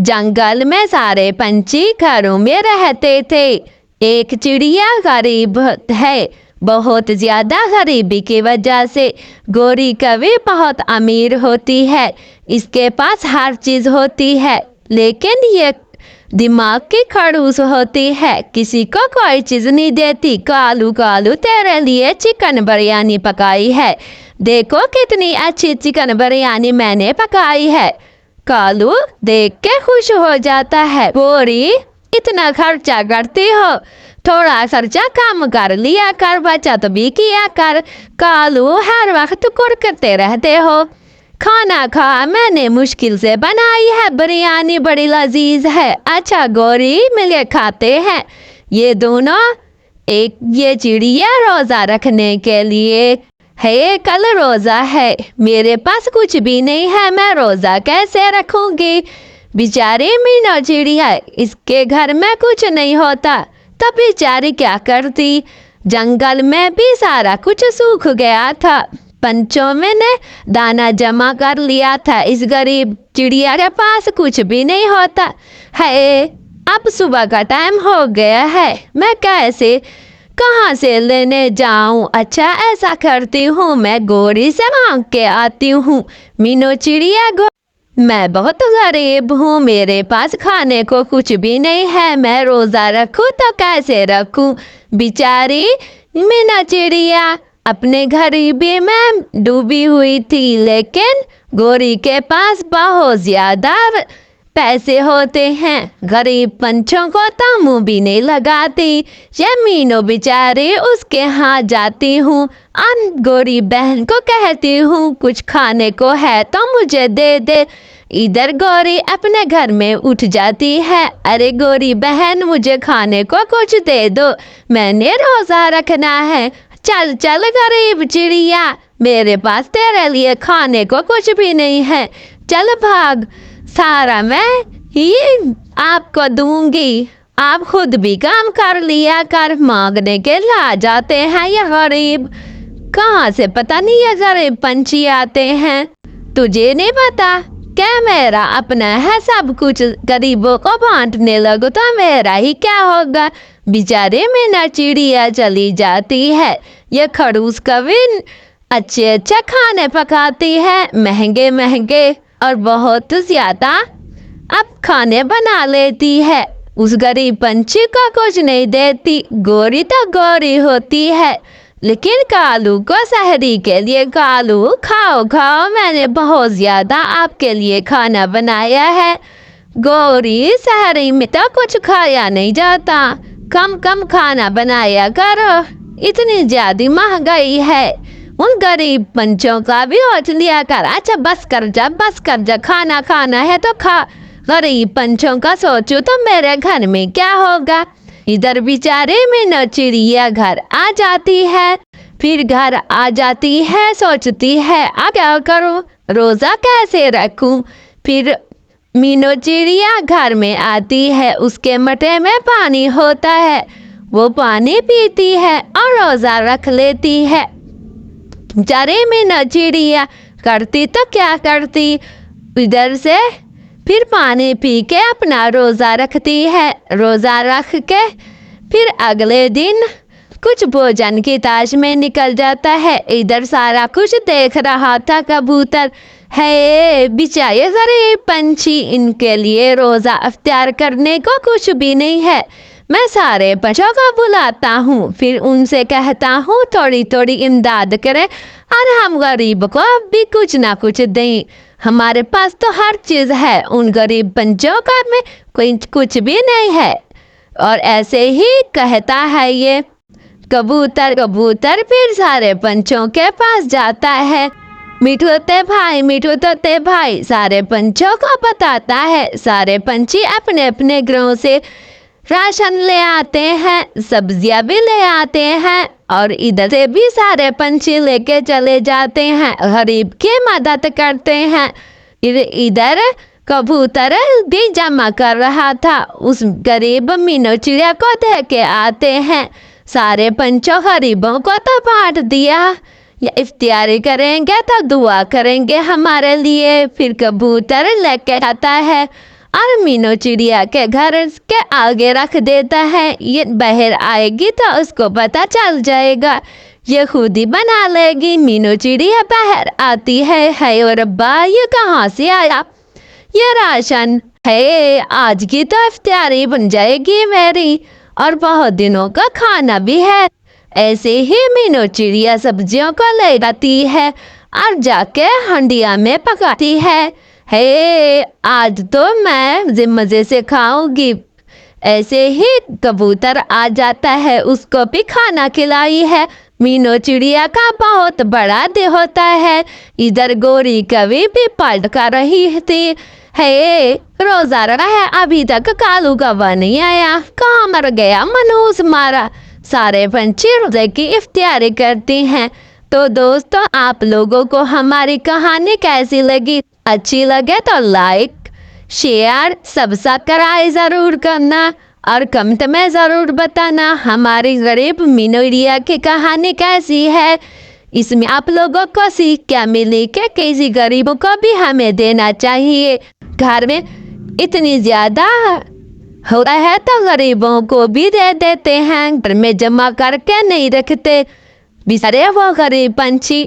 जंगल में सारे पंछी घरों में रहते थे। एक चिड़िया गरीब है, बहुत ज्यादा गरीबी की वजह से गोरी कभी बहुत अमीर होती है। इसके पास हर चीज होती है, लेकिन ये दिमाग की खड़ूस होती है, किसी को कोई चीज नहीं देती। कालू कालू तेरे लिए चिकन बिरयानी पकाई है, देखो कितनी अच्छी चिकन बिरयानी मैंने पकाई है। कालू देख के खुश हो जाता है। गोरी, इतना खर्चा करती हो, थोड़ा खर्चा कम कर लिया कर, बचत भी किया कर। कालू हर वक्त कुरकते रहते हो। खाना खा, मैंने मुश्किल से बनाई है बिरयानी, बड़ी लजीज है। अच्छा गोरी, मिलके खाते हैं। ये दोनों ये चिड़िया रोजा रखने के लिए है, कल रोजा है, मेरे पास कुछ भी नहीं है, मैं रोजा कैसे रखूंगी। बेचारी मीनू चिड़िया, इसके घर में कुछ नहीं होता, तब बेचारी क्या करती। जंगल में भी सारा कुछ सूख गया था, पंचों में ने दाना जमा कर लिया था, इस गरीब चिड़िया के पास कुछ भी नहीं होता है। अब सुबह का टाइम हो गया है, मैं कैसे कहाँ से लेने जाऊं। अच्छा ऐसा करती हूँ, मैं गोरी से मांग के आती हूँ। मीनू चिड़िया, मैं बहुत गरीब हूँ, मेरे पास खाने को कुछ भी नहीं है, मैं रोजा रखूँ तो कैसे रखूँ। बेचारी मीनू चिड़िया अपने गरीबी में डूबी हुई थी, लेकिन गोरी के पास बहुत ज्यादा पैसे होते हैं, गरीब पंछों को तो मुंह भी नहीं लगाती। ये मीनू बेचारी उसके यहाँ जाती हूँ, गोरी बहन को कहती हूँ कुछ खाने को है तो मुझे दे दे। इधर गोरी अपने घर में उठ जाती है, अरे गोरी बहन, मुझे खाने को कुछ दे दो, मैंने रोजा रखना है। चल चल गरीब चिड़िया, मेरे पास तेरे लिए खाने को कुछ भी नहीं है, चल भाग, सारा मैं ही आपको दूंगी, आप खुद भी काम कर लिया कर। मांगने के ला जाते हैं ये गरीब, कहाँ से पता नहीं ये गरीब पंछी आते हैं। तुझे नहीं पता क्या मेरा अपना है, सब कुछ गरीबों को बांटने लगो तो मेरा ही क्या होगा। बेचारे मीनू चिड़िया चली जाती है। ये खड़ूस कभी अच्छे अच्छे खाने पकाती है, महंगे महंगे और बहुत ज्यादा अब खाने बना लेती है, उस गरीब पंछी को कुछ नहीं देती। गोरी तो गोरी होती है, लेकिन कालू को सहरी के लिए, कालू खाओ खाओ, मैंने बहुत ज्यादा आपके लिए खाना बनाया है। गोरी, सहरी में तो कुछ खाया नहीं जाता, कम कम खाना बनाया करो, इतनी ज्यादा महंगाई है। उन गरीब पंछों का भी सोच लिया कर। अच्छा बस कर जा, बस कर जा, खाना खाना है तो खा। गरीब पंछों का सोचो तो मेरे घर में क्या होगा। इधर बेचारे मीनू चिड़िया घर आ जाती है, फिर घर आ जाती है, सोचती है आ क्या करूं, रोजा कैसे रखूं। फिर मीनू चिड़िया घर में आती है, उसके मटे में पानी होता है, वो पानी पीती है और रोजा रख लेती है। बेचारे मीनू चिड़िया करती तो क्या करती, इधर से फिर पानी पी के अपना रोजा रखती है। रोजा रख के फिर अगले दिन कुछ भोजन की ताश में निकल जाता है। इधर सारा कुछ देख रहा था कबूतर, है बेचारे गरीब पंछी, इनके लिए रोजा अख्तियार करने को कुछ भी नहीं है। मैं सारे पंछियों को बुलाता हूँ, फिर उनसे कहता हूँ थोड़ी थोड़ी इमदाद करें और हम गरीब को अब भी कुछ ना कुछ दें, हमारे पास तो हर चीज है, उन गरीब पंछियों का में कोई कुछ भी नहीं है। और ऐसे ही कहता है ये कबूतर। कबूतर फिर सारे पंछियों के पास जाता है, मिठू तोते भाई सारे पंछियों को बताता है। सारे पंछी अपने अपने घरों से राशन ले आते हैं, सब्जियां भी ले आते हैं, और इधर से भी सारे पंछी लेके चले जाते हैं, गरीब की मदद करते हैं। इधर कबूतर भी जमा कर रहा था, उस गरीब मीनू चिड़िया को दे के आते हैं। सारे पंछों गरीबों को तो बांट दिया, या इफ्तियारी करेंगे तो दुआ करेंगे हमारे लिए। फिर कबूतर लेके आता है اور مینو چڑیا کے گھر کے آگے رکھ دیتا ہے۔ یہ باہر آئے گی تو اس کو پتہ چل جائے گا، یہ خود ہی بنا لے گی۔ مینو چڑیا باہر آتی ہے، اور ربا یہ کہاں سے آیا؟ یہ راشن ہے، آج کی تو افطاری بن جائے گی میری، اور بہت دنوں کا کھانا بھی ہے۔ ایسے ہی مینو چڑیا سبزیوں کو لے جاتی ہے اور جا کے ہنڈیا میں پکاتی ہے۔ آج تو میں مزے سے کھاؤں گی۔ ایسے ہی کبوتر آ جاتا ہے، اس کو بھی کھانا کھلائی ہے۔ مینو چڑیا کا بہت بڑا دل ہوتا ہے۔ ادھر گوری کوی بھی پلٹ کر رہی تھی، روزہ رہا ہے، ابھی تک کالو کوا نہیں آیا، کہاں مر گیا منوس مارا۔ سارے پنچھی روزے کی افطاری کرتی ہیں۔ تو دوستو، آپ لوگوں کو ہماری کہانی کیسی لگی؟ اچھی لگے تو لائک، شیئر، سبسکرائب ضرور کرنا، اور کمنٹ میں ضرور بتانا ہماری غریب مینو چڑیا کی کہانی کیسی ہے۔ اس میں آپ لوگوں کو سیکھ کیا ملی کہ کسی غریبوں کو بھی ہمیں دینا چاہیے۔ گھر میں اتنی زیادہ ہوتا ہے تو غریبوں کو بھی دے دیتے ہیں، گھر میں جمع کر کے نہیں رکھتے، بیچارے وہ غریب پنچھی۔